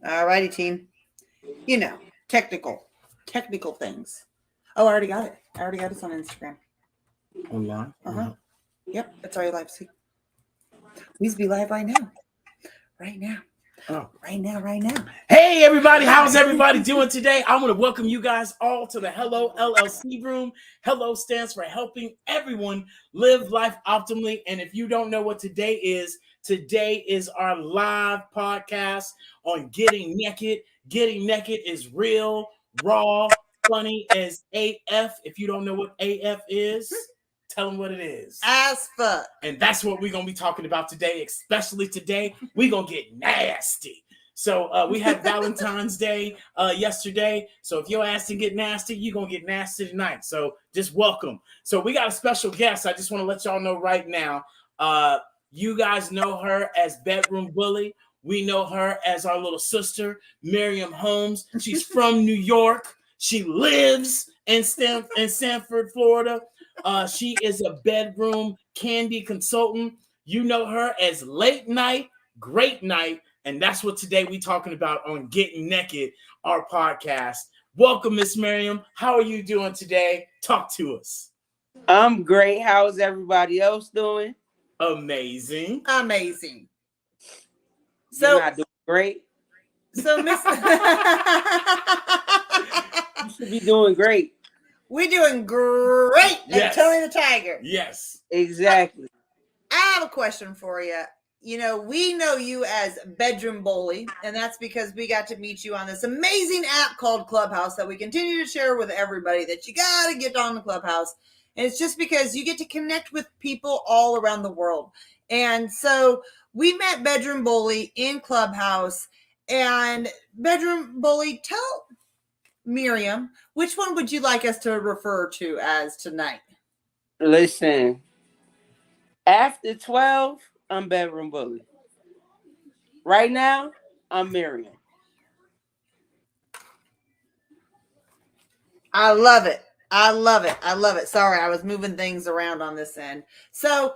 All righty, team. You know, technical things. Oh, I already got it. I already got this on Instagram. Online. Yep, it's already live. See, please be live right now. Right now. Oh. Right now. Hey, everybody. How's everybody doing today? I want to welcome you guys all to the Hello LLC room. Hello stands for helping everyone live life optimally. And if you don't know what today is our live podcast on Getting Naked. Getting Naked is real, raw, funny as AF. If you don't know what AF is, tell them what it is. As fuck. And that's what we're going to be talking about today, especially today. We're going to get nasty. So we had Valentine's Day yesterday. So if your ass didn't get nasty, you're going to get nasty tonight. So just welcome. So we got a special guest. I just want to let y'all know right now. You guys know her as Bedroom Bully. We know her as our little sister, Miriam Holmes. She's from New York. She lives in Sanford, Florida. She is a bedroom candy consultant. You know her as Late Night, Great Night, and that's what today we're talking about on Getting Naked, our podcast. Welcome, Miss Miriam. How are you doing today? Talk to us. I'm great. How's everybody else doing? Amazing. So you're not doing great. So Miss You should be doing great. We're doing great. Yes. Tony the Tiger. Yes. Exactly. I have a question for you. You know, we know you as Bedroom Bully, and that's because we got to meet you on this amazing app called Clubhouse that we continue to share with everybody that you got to get on the Clubhouse. And it's just because you get to connect with people all around the world. And so we met Bedroom Bully in Clubhouse. And Bedroom Bully, tell Miriam, which one would you like us to refer to as tonight? Listen, after 12, I'm Bedroom Bully. Right now, I'm Miriam. I love it. Sorry, I was moving things around on this end. So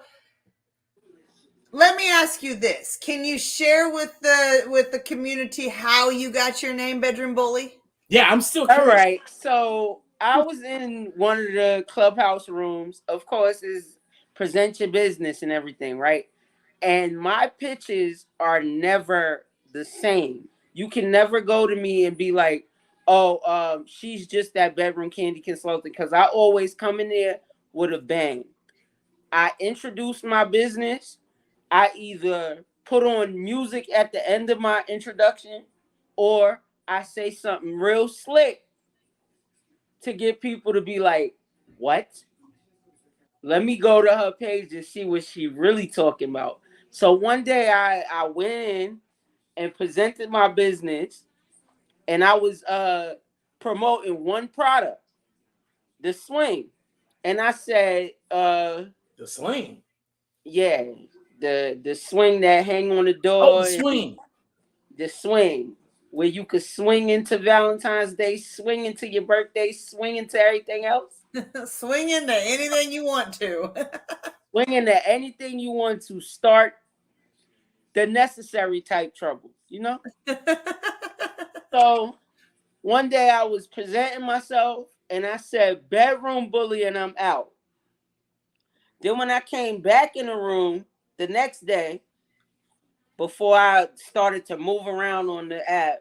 let me ask you this. Can you share with the community how you got your name, Bedroom Bully? Yeah, I'm still curious. All right. So I was in one of the Clubhouse rooms. Of course, is present your business and everything, right? And my pitches are never the same. You can never go to me and be like, oh, she's just that bedroom candy consultant, because I always come in there with a bang. I introduce my business. I either put on music at the end of my introduction, or I say something real slick to get people to be like, what? Let me go to her page and see what she really talking about. So one day I went in and presented my business, and I was promoting one product, the swing. And I said, The swing. yeah, the swing that hang on the door. Oh, the swing. The swing. Where you could swing into Valentine's Day, swing into your birthday, swing into everything else. Swing into anything you want to. Swing into anything you want to. Start the necessary type trouble, you know? So one day I was presenting myself and I said, Bedroom Bully, and I'm out. Then when I came back in the room the next day, before I started to move around on the app,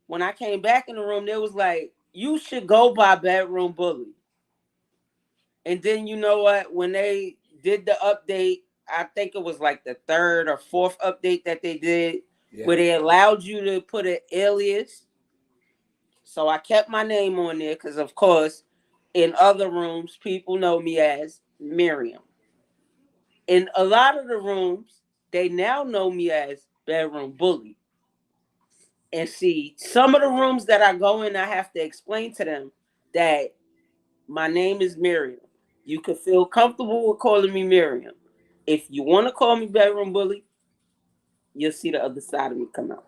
when I came back in the room, they was like, you should go by Bedroom Bully. And then you know what? When they did the update, I think it was like the third or fourth update that they did, where they allowed you to put an alias. So I kept my name on there because, of course, in other rooms, people know me as Miriam. In a lot of the rooms, they now know me as Bedroom Bully. And see, some of the rooms that I go in, I have to explain to them that my name is Miriam. You can feel comfortable with calling me Miriam. If you want to call me Bedroom Bully, you'll see the other side of me come out.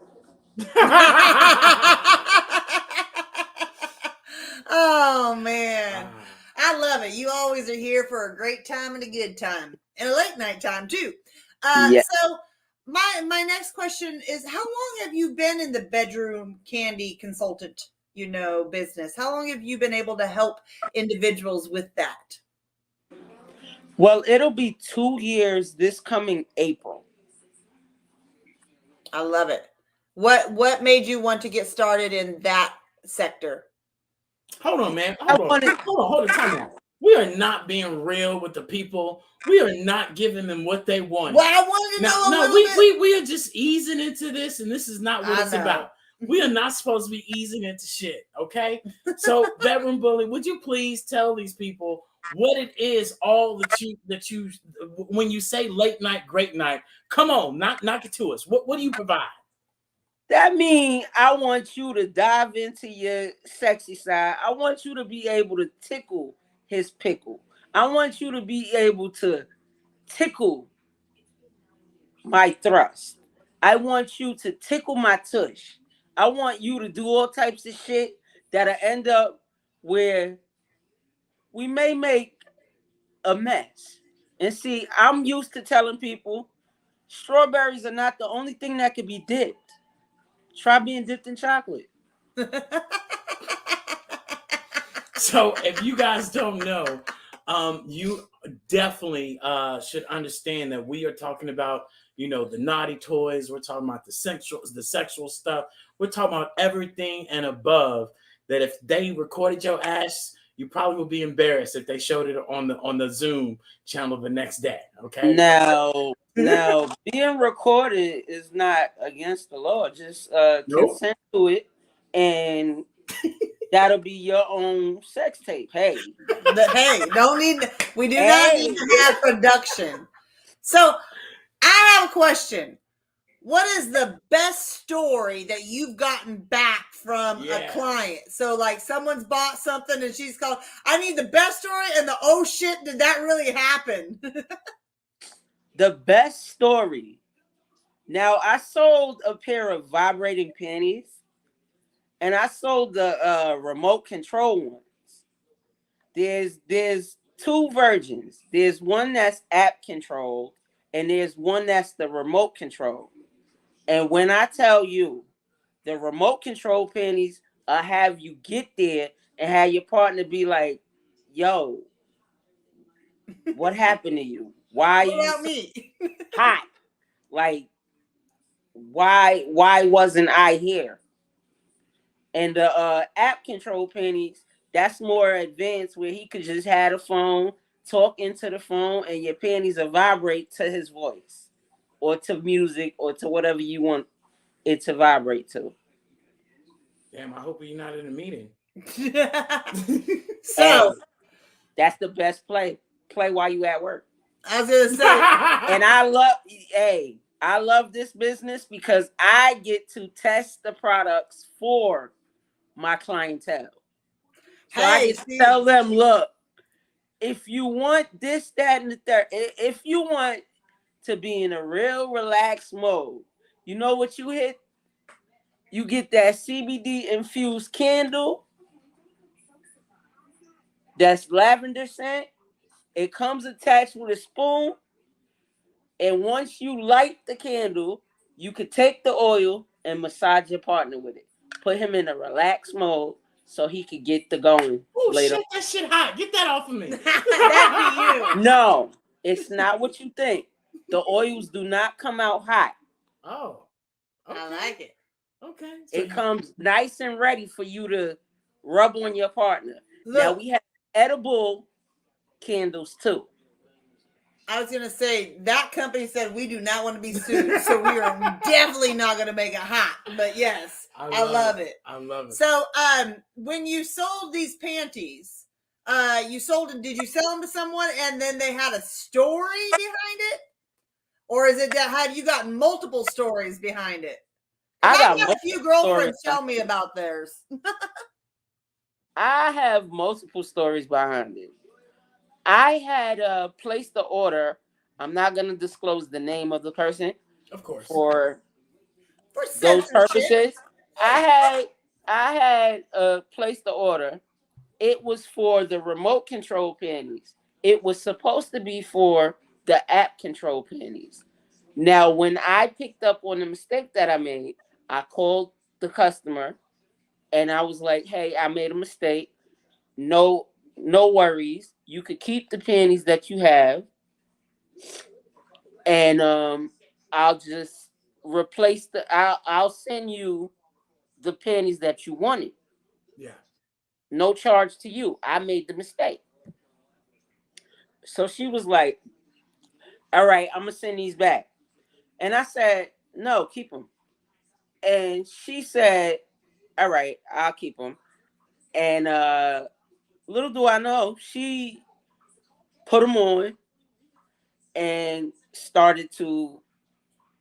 Oh, man. I love it. You always are here for a great time and a good time. And a late night time, too. Yeah. So my next question is, how long have you been in the bedroom candy consultant, business? How long have you been able to help individuals with that? Well, it'll be 2 years this coming April. I love it. What made you want to get started in that sector? Hold on, man. Hold on. Time out. We are not being real with the people. We are not giving them what they want. Well, I wanted to know a little bit. We are just easing into this, and this is not what it's about. We are not supposed to be easing into shit, okay? So, Bedroom Bully, would you please tell these people what it is, all that you when you say late night, great night, come on, knock it to us. What do you provide? That means I want you to dive into your sexy side. I want you to be able to tickle his pickle. I want you to be able to tickle my thrust. I want you to tickle my tush. I want you to do all types of shit that'll end up where we may make a mess. And see, I'm used to telling people strawberries are not the only thing that could be dipped. Try being dipped in chocolate. So if you guys don't know, you definitely should understand that we are talking about, the naughty toys. We're talking about the sexual stuff. We're talking about everything and above. That if they recorded your ass, you probably would be embarrassed if they showed it on the Zoom channel the next day. Okay. Now, being recorded is not against the law. Just consent to it, and that'll be your own sex tape. Hey, don't need. We do not need to have production. So, I have a question. What is the best story that you've gotten back from a client? So, like, someone's bought something and she's called, I need the best story and the, oh shit, did that really happen? The best story. Now, I sold a pair of vibrating panties and I sold the remote control ones. There's two versions. There's one that's app controlled and there's one that's the remote control. And when I tell you the remote control panties, I'll have you get there and have your partner be like, yo, what happened to you? Why what are you about me? hot? Like, why wasn't I here? And the app control panties, that's more advanced where he could just have a phone, talk into the phone, and your panties will vibrate to his voice. Or to music, or to whatever you want it to vibrate to. Damn, I hope you're not in a meeting. So, that's the best play. Play while you at work. I was gonna say, and I love this business because I get to test the products for my clientele. So I can tell them, look, if you want this, that, and the third, if you want to be in a real relaxed mode, you know what you hit? You get that CBD infused candle that's lavender scent. It comes attached with a spoon. And once you light the candle, you could take the oil and massage your partner with it. Put him in a relaxed mode so he could get the going. Oh, shit, that shit hot. Get that off of me. That'd be you. No, it's not what you think. The oils do not come out hot. Oh. Okay. I like it. Okay. So it comes nice and ready for you to rub on your partner. Look, now we have edible candles too. I was gonna say that company said we do not want to be sued, so we are definitely not gonna make it hot. But yes, I love it. I love it. So, when you sold these panties, did you sell them to someone and then they had a story behind it, or is it that have you gotten multiple stories behind it? I got a few girlfriends tell me about theirs. I have multiple stories behind it. I had placed the order. I'm not going to disclose the name of the person. Of course. For those purposes. I had placed the order. It was for the remote control panties. It was supposed to be for the app control panties. Now, when I picked up on the mistake that I made, I called the customer and I was like, "Hey, I made a mistake. No worries. You could keep the panties that you have, and I'll just replace I'll send you the panties that you wanted. Yeah. No charge to you. I made the mistake." So she was like, "All right, I'm gonna send these back." And I said, "No, keep them." And she said, "All right, I'll keep them." And little do I know, she put them on and started to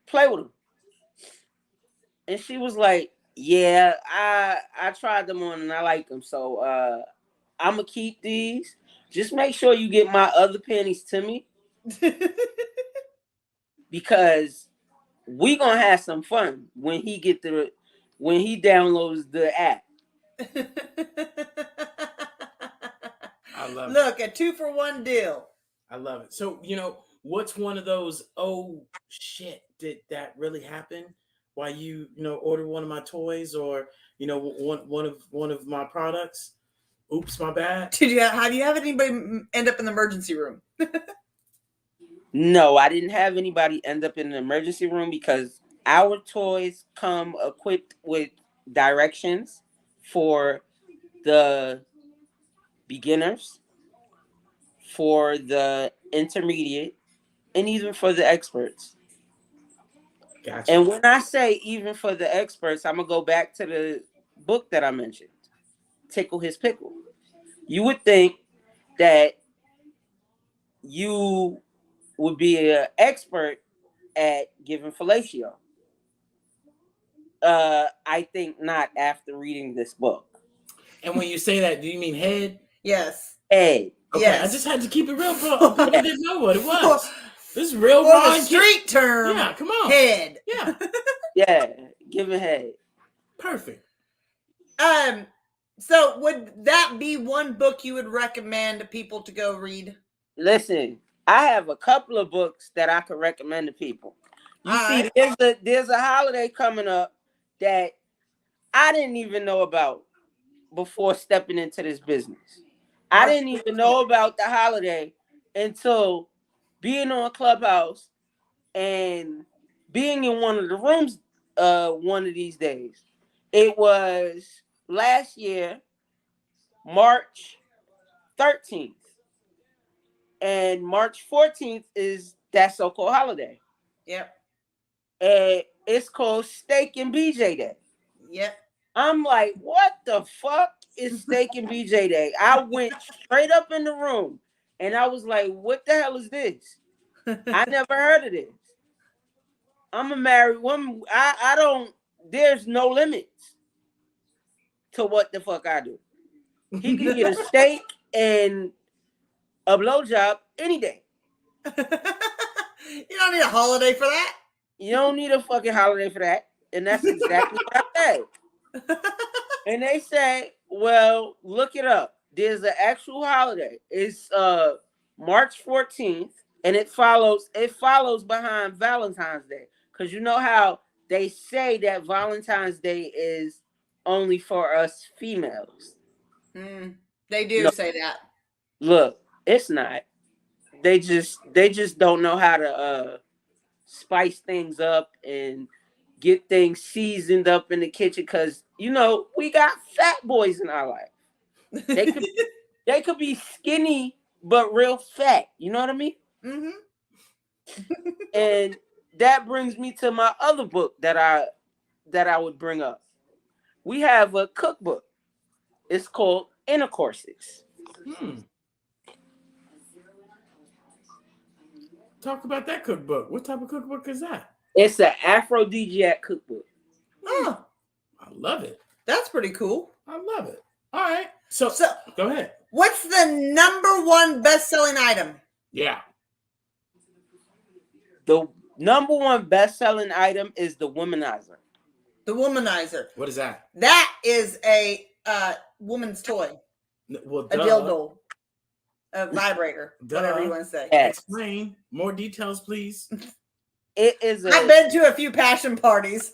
play with them. And she was like, "Yeah, I tried them on and I like them. So I'm gonna keep these. Just make sure you get my other panties to me because we gonna have some fun when he downloads the app." I love it. Look, a 2-for-1 deal. I love it. So, what's one of those, oh shit, did that really happen? Why you order one of my toys or, one of my products? Oops, my bad. How do you have anybody end up in the emergency room? No, I didn't have anybody end up in the emergency room because our toys come equipped with directions for the beginners, for the intermediate, and even for the experts. Gotcha. And when I say even for the experts, I'm going to go back to the book that I mentioned, Tickle His Pickle. You would think that you would be an expert at giving fellatio. I think not after reading this book. And when you say that, do you mean head? Yes. Head. Okay, yes. I just had to keep it real, bro. I didn't know what it was. This is real Or raw. the street term. Yeah, come on. Head. Yeah. Yeah, giving head. Perfect. So would that be one book you would recommend people to go read? Listen, I have a couple of books that I could recommend to people. You see, there's a holiday coming up that I didn't even know about before stepping into this business. I didn't even know about the holiday until being on Clubhouse and being in one of the rooms one of these days. It was last year, March 13th. And March 14th is that so-called holiday. Yep. And it's called Steak and BJ Day. Yep. I'm like, what the fuck is Steak and BJ Day? I went straight up in the room and I was like, what the hell is this? I never heard of this. I'm a married woman. I don't, there's no limits to what the fuck I do. He can get a steak and a blowjob any day. You don't need a holiday for that. You don't need a fucking holiday for that. And that's exactly what I said. And they say, well, look it up. There's an actual holiday. It's March 14th, and it follows behind Valentine's Day. Because you know how they say that Valentine's Day is only for us females. They do say that. Look, it's not. They just don't know how to spice things up and get things seasoned up in the kitchen because we got fat boys in our life. They could be skinny but real fat. You know what I mean? Mm-hmm. And that brings me to my other book that I would bring up. We have a cookbook. It's called Intercourses. Talk about that cookbook. What type of cookbook is that? It's an aphrodisiac cookbook. Oh, I love it. That's pretty cool. I love it. All right. So go ahead. What's the number one best-selling item? Yeah. The number one best-selling item is the Womanizer. The Womanizer. What is that? That is a woman's toy. Well, a dildo. A vibrator. Whatever you want to say. Yes. Explain more details, please. It is I've been to a few passion parties.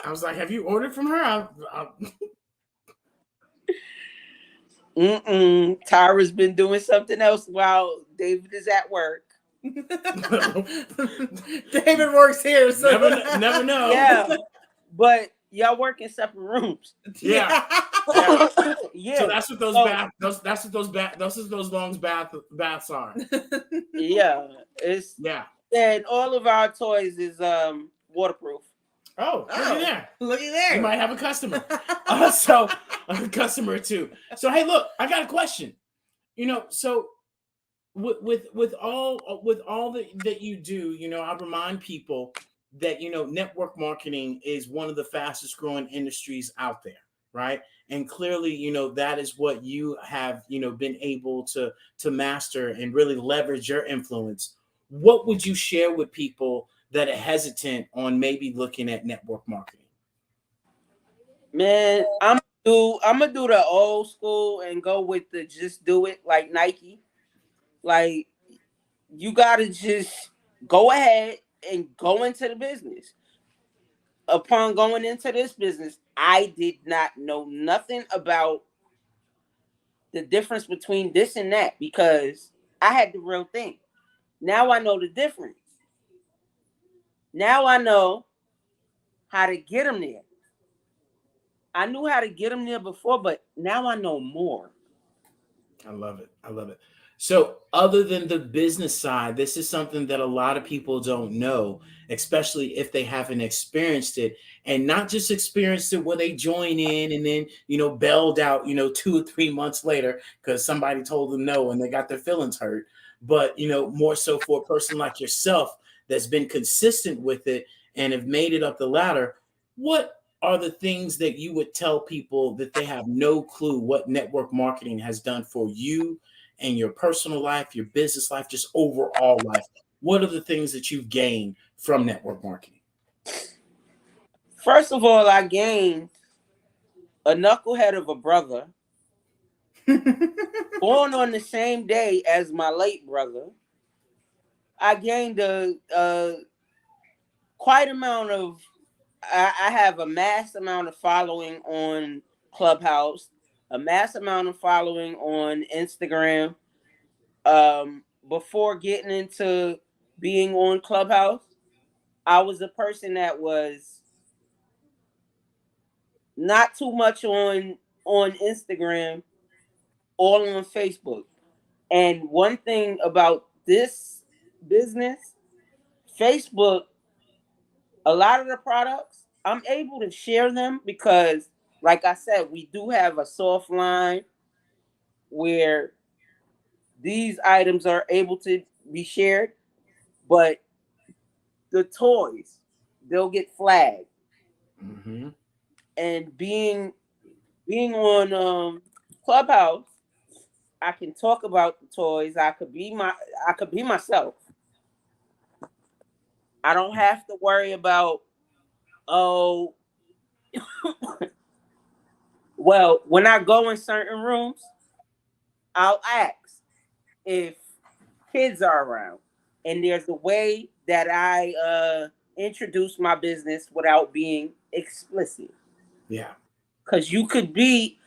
I was like, have you ordered from her? Tyra's been doing something else while David is at work. David works here, so never know. Yeah, but y'all work in separate rooms. Yeah. Yeah. So that's what those long baths are. Yeah, it's and all of our toys is waterproof. Oh, look at there. Look at there. You might have a customer. So a customer too. So hey, look, I got a question. So with all that you do, I remind people that network marketing is one of the fastest growing industries out there, right? And clearly, that is what you have, been able to master and really leverage your influence. What would you share with people that are hesitant on maybe looking at network marketing? Man, I'm gonna do the old school and go with the just do it like Nike. Like, you gotta just go ahead and go into the business. Upon going into this business, I did not know nothing about the difference between this and that because I had the real thing. Now I know the difference. Now I know how to get them there. I knew how to get them there before, but now I know more. I love it. So other than the business side, this is something that a lot of people don't know, especially if they haven't experienced it, and not just experienced it where they join in and then, bailed out, 2 or 3 months later because somebody told them no and they got their feelings hurt. But, more so for a person like yourself that's been consistent with it and have made it up the ladder. What are the things that you would tell people that they have no clue what network marketing has done for you and your personal life, your business life, just overall life? What are the things that you've gained from network marketing? First of all, I gained a knucklehead of a brother born on the same day as my late brother. I gained a quite amount of I have a mass amount of following on Clubhouse, a mass amount of following on Instagram. Before getting into being on Clubhouse, I was a person that was not too much on Instagram, all on Facebook. And one thing about this business, Facebook, a lot of the products, I'm able to share them because, like I said, we do have a soft line where these items are able to be shared, but the toys, they'll get flagged. Mm-hmm. And being on Clubhouse, I can talk about the toys. I could be myself. I don't have to worry about, oh, well, when I go in certain rooms, I'll ask if kids are around. And there's a way that I introduce my business without being explicit. Yeah. Because you could be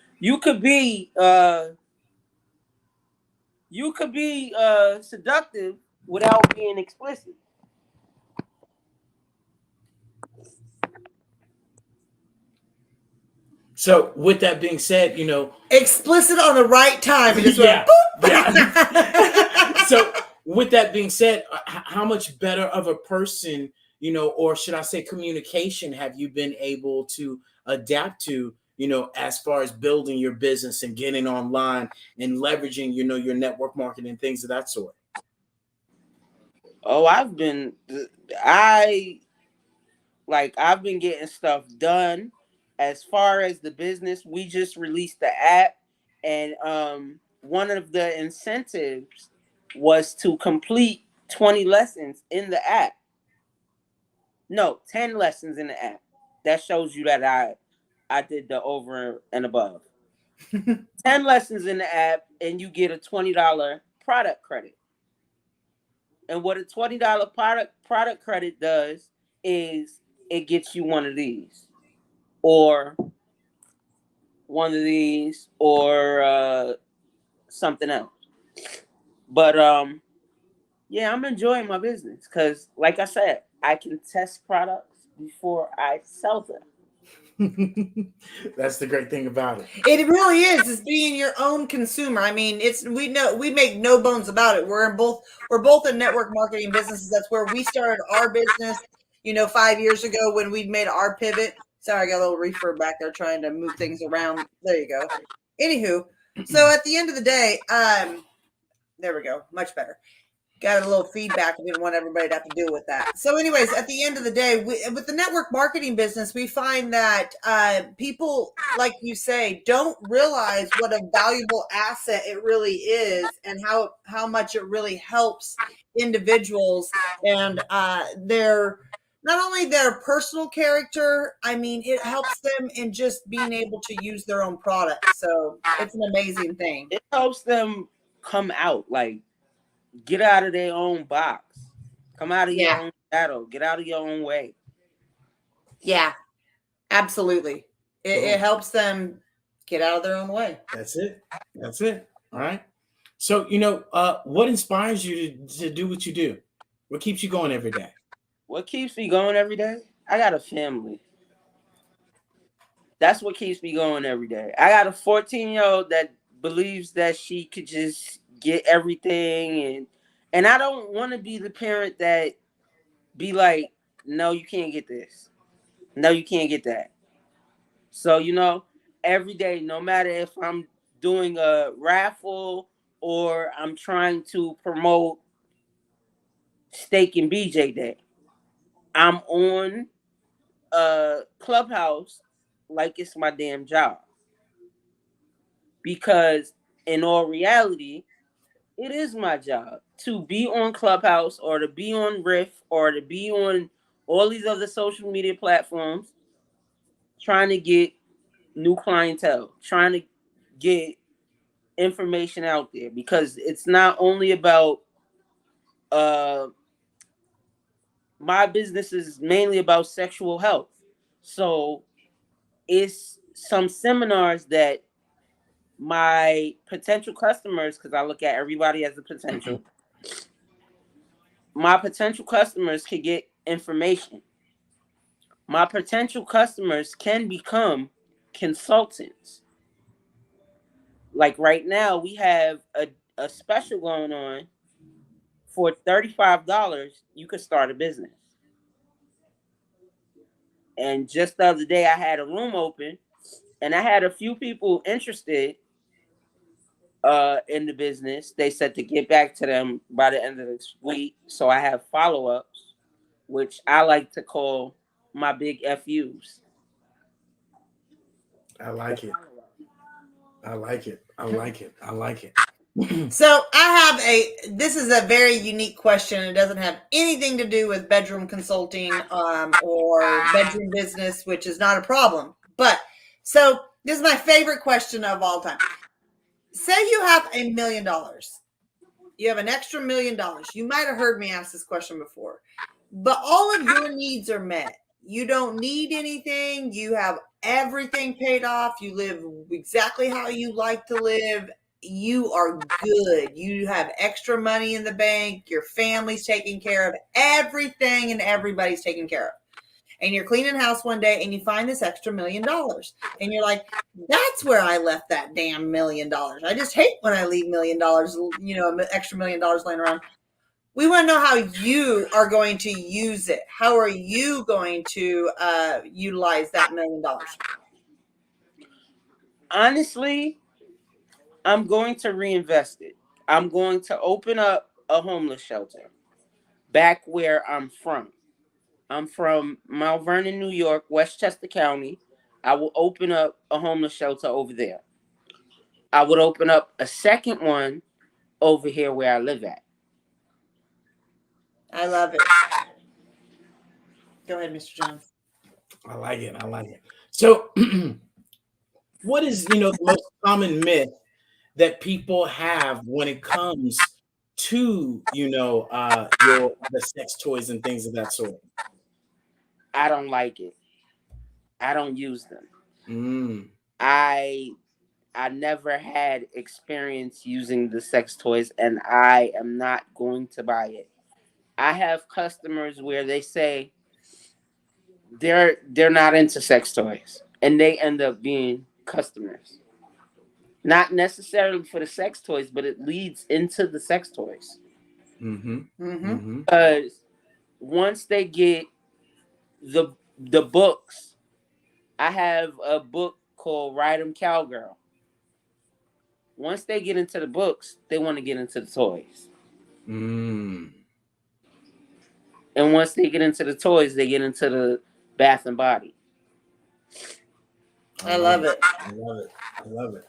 seductive without being explicit. So with that being said, explicit on the right time. And just yeah. So with that being said, how much better of a person, or should I say communication, have you been able to adapt to, as far as building your business and getting online and leveraging, your network marketing and things of that sort? Oh, I've been getting stuff done. As far as the business, we just released the app, and one of the incentives was to complete 20 lessons in the app. No, 10 lessons in the app. That shows you that I did the over and above. 10 lessons in the app, and you get a $20 product credit. And what a $20 product credit does is it gets you one of these, or something else. But yeah, I'm enjoying my business because, like I said, I can test products before I sell them. That's the great thing about it. It really is being your own consumer. I mean, we make no bones about it. We're both in network marketing businesses. That's where we started our business, 5 years ago when we made our pivot. Sorry, I got a little reverb back there trying to move things around. There you go. Anywho, so at the end of the day, there we go. Much better. Got a little feedback. I didn't want everybody to have to deal with that. So anyways, at the end of the day, with the network marketing business, we find that people, like you say, don't realize what a valuable asset it really is and how much it really helps individuals and their not only their personal character, I mean, it helps them in just being able to use their own product. So it's an amazing thing. It helps them come out, like, get out of their own box. Come out of your own shadow. Get out of your own way. Yeah, absolutely. It helps them get out of their own way. That's it. All right. So, what inspires you to do what you do? What keeps you going every day? What keeps me going every day? I got a family. That's what keeps me going every day. I got a 14-year-old that believes that she could just get everything, and I don't want to be the parent that be like, no, you can't get this. No, you can't get that. So, every day, no matter if I'm doing a raffle or I'm trying to promote Steak and BJ Day, I'm on Clubhouse like it's my damn job. Because in all reality, it is my job to be on Clubhouse or to be on Riff or to be on all these other social media platforms, trying to get new clientele, trying to get information out there, because it's not only about my business is mainly about sexual health. So it's some seminars that my potential customers, because I look at everybody as a potential, my potential customers can get information. My potential customers can become consultants. Like right now, we have a special going on. For $35, you could start a business. And just the other day, I had a room open, and I had a few people interested in the business. They said to get back to them by the end of this week. So I have follow-ups, which I like to call my big FUs. I like it. So this is a very unique question. It doesn't have anything to do with bedroom consulting or bedroom business, which is not a problem. But so this is my favorite question of all time. Say you have $1 million. You have an extra $1 million. You might have heard me ask this question before, but all of your needs are met. You don't need anything. You have everything paid off. You live exactly how you like to live. You are good. You have extra money in the bank. Your family's taken care of. Everything and everybody's taken care of. And you're cleaning house one day and you find this extra $1 million. And you're like, that's where I left that damn $1 million. I just hate when I leave $1 million, an extra $1 million laying around. We want to know how you are going to use it. How are you going to utilize that $1 million? Honestly, I'm going to reinvest it. I'm going to open up a homeless shelter back where I'm from. I'm from Mount Vernon, New York, Westchester County. I will open up a homeless shelter over there. I would open up a second one over here where I live at. I love it. Go ahead, Mr. Jones. I like it. So what is, the most common myth that people have when it comes to the sex toys and things of that sort? I don't like it. I don't use them. Mm. I never had experience using the sex toys, and I am not going to buy it. I have customers where they say they're not into sex toys, and they end up being customers. Not necessarily for the sex toys, but it leads into the sex toys. Mm-hmm. Mm-hmm. Mm-hmm. Because once they get the books, I have a book called Ride 'em Cowgirl. Once they get into the books, they want to get into the toys. Mm. And once they get into the toys, they get into the Bath and Body. I love it. I love it. I love it.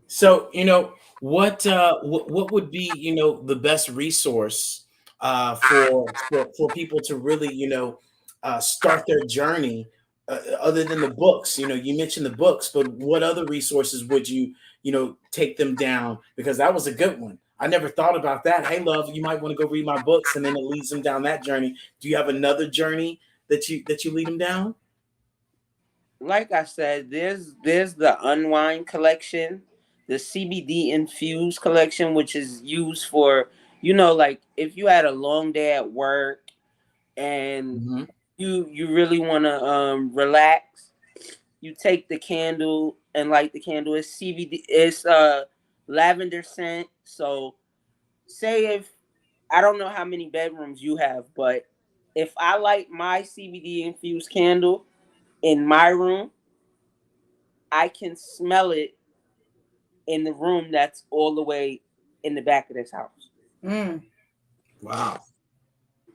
So, what would be, the best resource for people to really, start their journey other than the books? You mentioned the books, but what other resources would you, take them down? Because that was a good one. I never thought about that. Hey, love, you might want to go read my books, and then it leads them down that journey. Do you have another journey that you lead them down? Like I said, there's the Unwind collection, the CBD infused collection, which is used for, like if you had a long day at work and Mm-hmm. you really want to relax, you take the candle and light the candle. It's CBD, it's lavender scent. So say if I don't know how many bedrooms you have, but if I light my CBD infused candle in my room, I can smell it in the room that's all the way in the back of this house. Mm. Wow.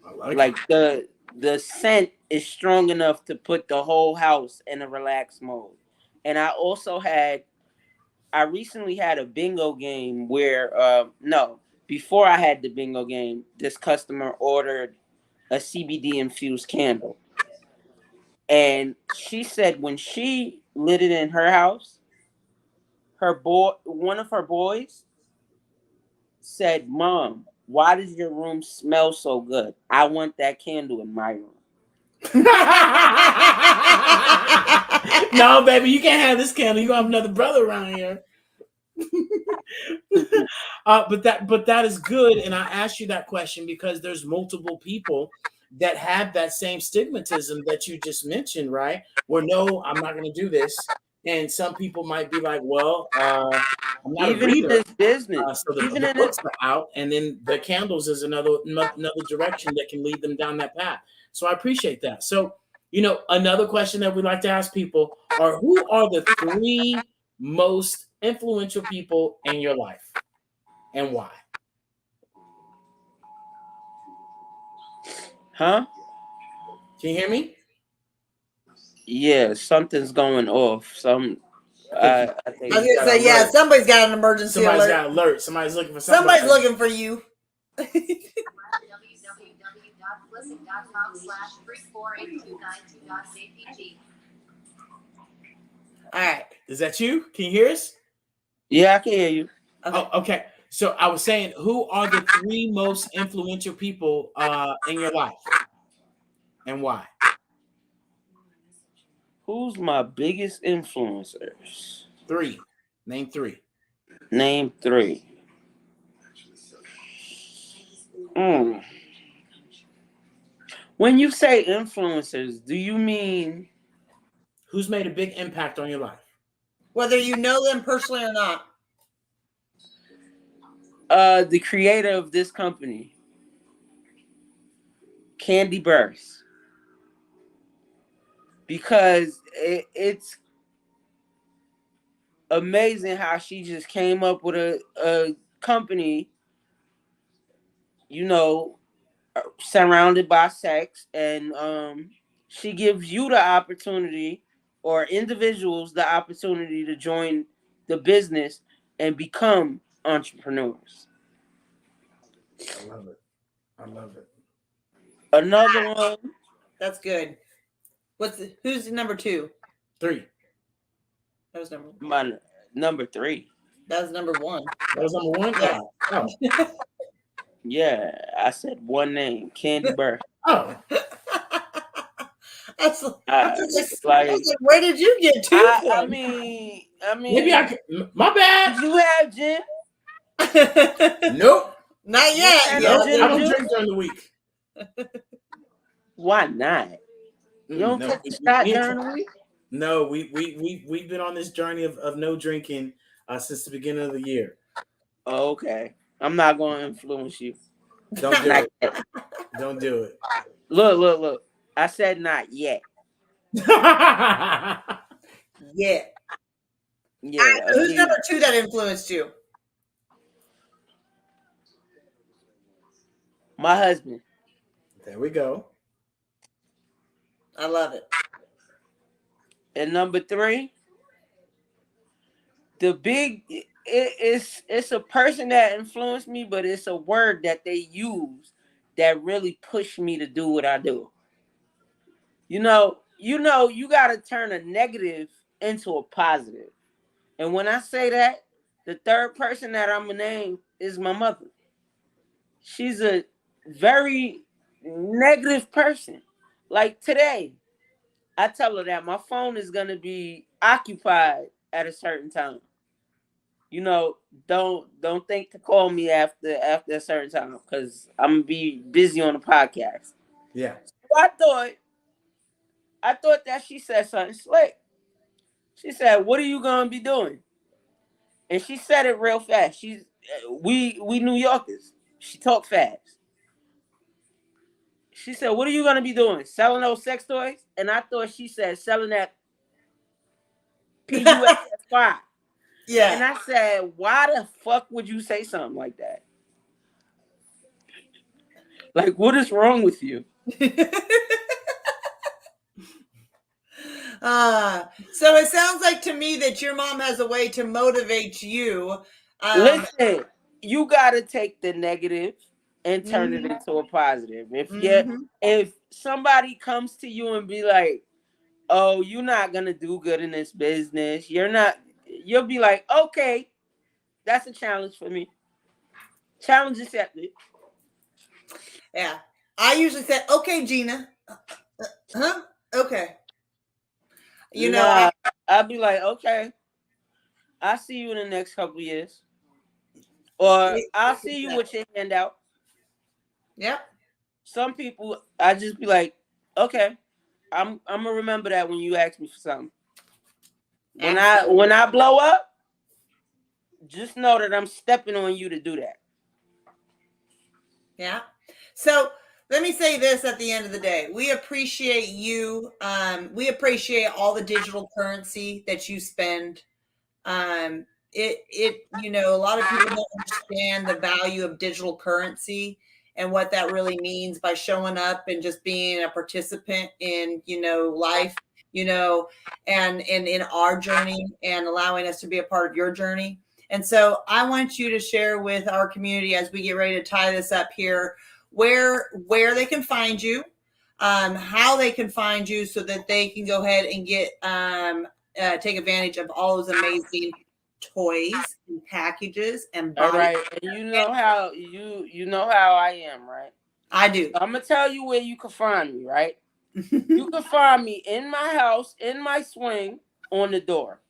I like Like it. the scent is strong enough to put the whole house in a relaxed mode. And I recently had a bingo game where no, before I had the bingo game, this customer ordered a CBD infused candle. And she said when she lit it in her house, one of her boys said, "Mom, why does your room smell so good? I want that candle in my room." No, baby, you can't have this candle. You gonna have another brother around here. But that is good, and I asked you that question because there's multiple people that have that same stigmatism that you just mentioned, right? Where no, I'm not going to do this, and some people might be like, well, I'm not Even a in reader, this business, so even the in this, books are out, and then the candles is another direction that can lead them down that path. So I appreciate that. So another question that we like to ask people are, who are the three most influential people in your life and why? huh? Can you hear me? Yeah, something's going off. I I think I was think gonna say, yeah, somebody's got an emergency somebody's alert. got alert. Somebody's looking for somebody. Somebody's looking for you. All right. Is that you? Can you hear us? yeah, I can hear you. Okay. Oh, okay. So I was saying, who are the three most influential people in your life and why? Who's my biggest influencers? Three. Name three. Name three. When you say influencers, do you mean Who's made a big impact on your life? Whether you know them personally or not. the creator of this company, Candy Burst? Because it's amazing how she just came up with a company, surrounded by sex, and she gives you the opportunity, or individuals the opportunity, to join the business and become entrepreneurs. I love it. I love it. Another one, That's good. Who's number two? Three. That was number. my number three. That was number one. That was number one. Yeah. Oh. Yeah, I said one name, Candy Burr. Oh, I was like, Like where did you get two I from? mean, maybe I could. My bad. did you have gin? Nope. Not You yet. had Yeah, no Nope. gin I and don't juice? drink during the week. Why not? You don't No, take a shot me and during the week? No, we've been on this journey of no drinking since the beginning of the year. Oh, okay. I'm not going to influence you. Don't do Not it. yet. Don't do it. Look. I said not yet. yeah. Yeah. Who's Okay. number two that influenced you? My husband. There we go. I love it. And number 3, it's a person that influenced me, but it's a word that they use that really pushed me to do what I do. You got to turn a negative into a positive. And when I say that, the third person that I'm going to name is my mother. She's a very negative person. Like today, I tell her that my phone is going to be occupied at a certain time. Don't think to call me after a certain time because I'm going to be busy on the podcast. Yeah. So I thought that she said something slick. She said, "What are you going to be doing?" And she said it real fast. We New Yorkers. She talked fast. She said, "What are you going to be doing? Selling those sex toys?" And I thought she said selling that PUSS5. Yeah. And I said, "Why the fuck would you say something like that? Like, what is wrong with you?" So it sounds like to me that your mom has a way to motivate you. Listen, you gotta take the negative and turn it into a positive. If somebody comes to you and be like, "Oh, you're not gonna do good in this business," you'll be like, "Okay, that's a challenge for me. Challenge accepted." Yeah. I usually say, "Okay, Gina." Huh? Okay. I'll be like, "Okay, I'll see you in the next couple years." Or I'll see you with your hand out. Yep. Some people, I just be like, "Okay, I'm gonna remember that when you ask me for something." When I blow up, just know that I'm stepping on you to do that. Yeah. So let me say this at the end of the day. We appreciate you. We appreciate all the digital currency that you spend. A lot of people don't understand the value of digital currency and what that really means by showing up and just being a participant in, life, and in our journey and allowing us to be a part of your journey. And so I want you to share with our community as we get ready to tie this up here, where they can find you, how they can find you so that they can go ahead and get take advantage of all those amazing toys and packages and all right. And you know how I am, right? I do. I'm gonna tell you where you can find me, right? You can find me in my house, in my swing, on the door.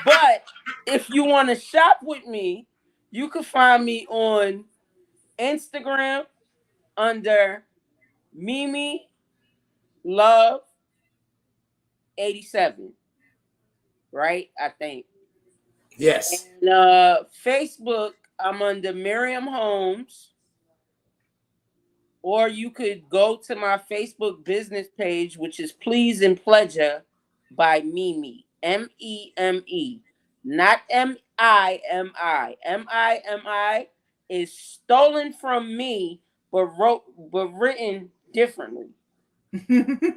But if you want to shop with me, you can find me on Instagram under Mimi Love 87, right? I think. Yes. And Facebook, I'm under Miriam Holmes. Or you could go to my Facebook business page, which is Please and Pleasure by Mimi. Meme. Not Mimi. Mimi is stolen from me, but written differently.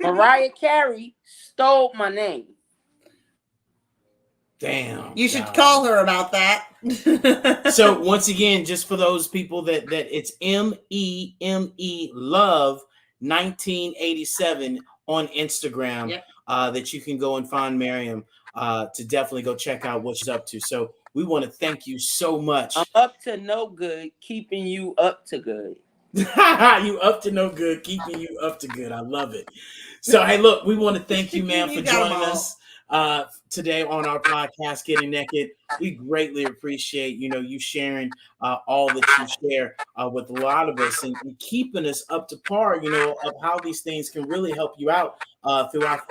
Mariah Carey stole my name. Damn. You should call her about that. So once again, just for those people that it's MEME Love 1987 on Instagram. Yep. That you can go and find Miriam to definitely go check out what she's up to. So We want to thank you so much. I'm up to no good, keeping you up to good. You up to no good, keeping you up to good. I love it. So, hey, look, we want to thank you, man, for joining us today on our podcast, Getting Naked. We greatly appreciate, you sharing all that you share with a lot of us and keeping us up to par, of how these things can really help you out throughout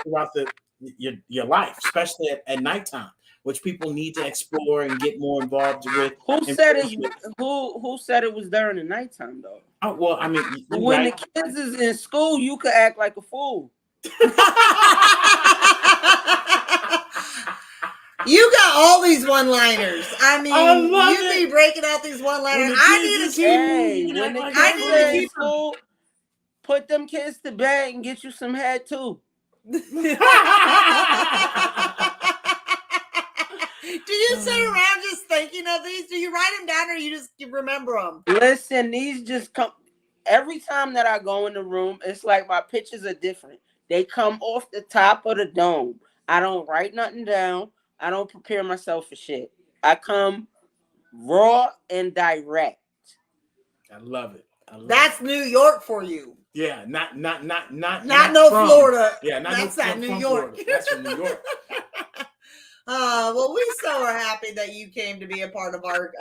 your life, especially at nighttime, which people need to explore and get more involved with. Who said it was during the nighttime though? Oh, well, I mean, when the kids is in school, you could act like a fool. You got all these one-liners. I mean, you be breaking out these one-liners. I need to keep. When the kids in school, put them kids to bed and get you some head too. Do you sit around just thinking of these? Do you write them down or you just remember them? Listen, these just come every time that I go in the room. It's like my pictures are different. They come off the top of the dome. I don't write nothing down. I don't prepare myself for shit. I come raw and direct. I love it. That's New York for you. Yeah, not no from Florida. Yeah, that's not New York. Florida. That's from New York. Well, we so are happy that you came to be a part of our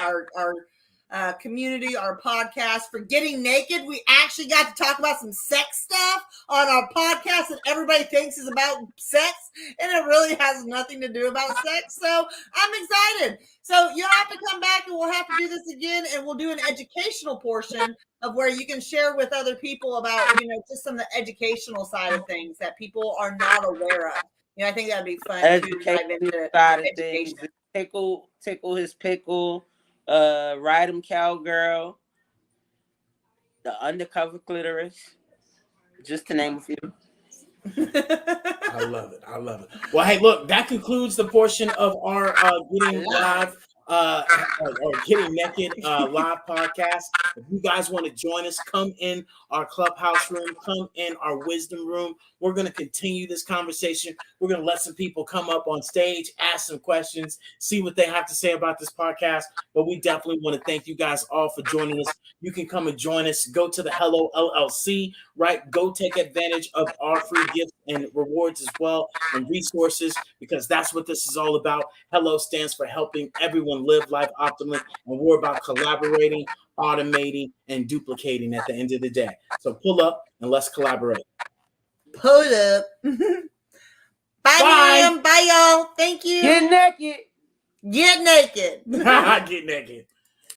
community, our podcast for Getting Naked. We actually got to talk about some sex stuff on our podcast that everybody thinks is about sex, and it really has nothing to do about sex. So I'm excited. So you'll have to come back and we'll have to do this again, and we'll do an educational portion of where you can share with other people about, just some of the educational side of things that people are not aware of. I think that'd be fun to dive into side of things. Tickle his pickle, ride him cowgirl, the undercover clitoris, just to name a few. I love it. Well, hey, look, that concludes the portion of our Getting Live or Getting Naked live podcast. If you guys want to join us, come in our clubhouse room, come in our wisdom room. We're going to continue this conversation. We're going to let some people come up on stage, ask some questions, see what they have to say about this podcast. But we definitely want to thank you guys all for joining us. You can come and join us. Go to the Hello LLC, right? Go take advantage of our free gifts and rewards as well and resources, because that's what this is all about. Hello stands for helping everyone live life optimally, and we're about collaborating, automating, and duplicating at the end of the day. So pull up and let's collaborate. Pull up. Bye, Ma'am. Bye, y'all. Thank you. Get naked. Get naked. Get naked.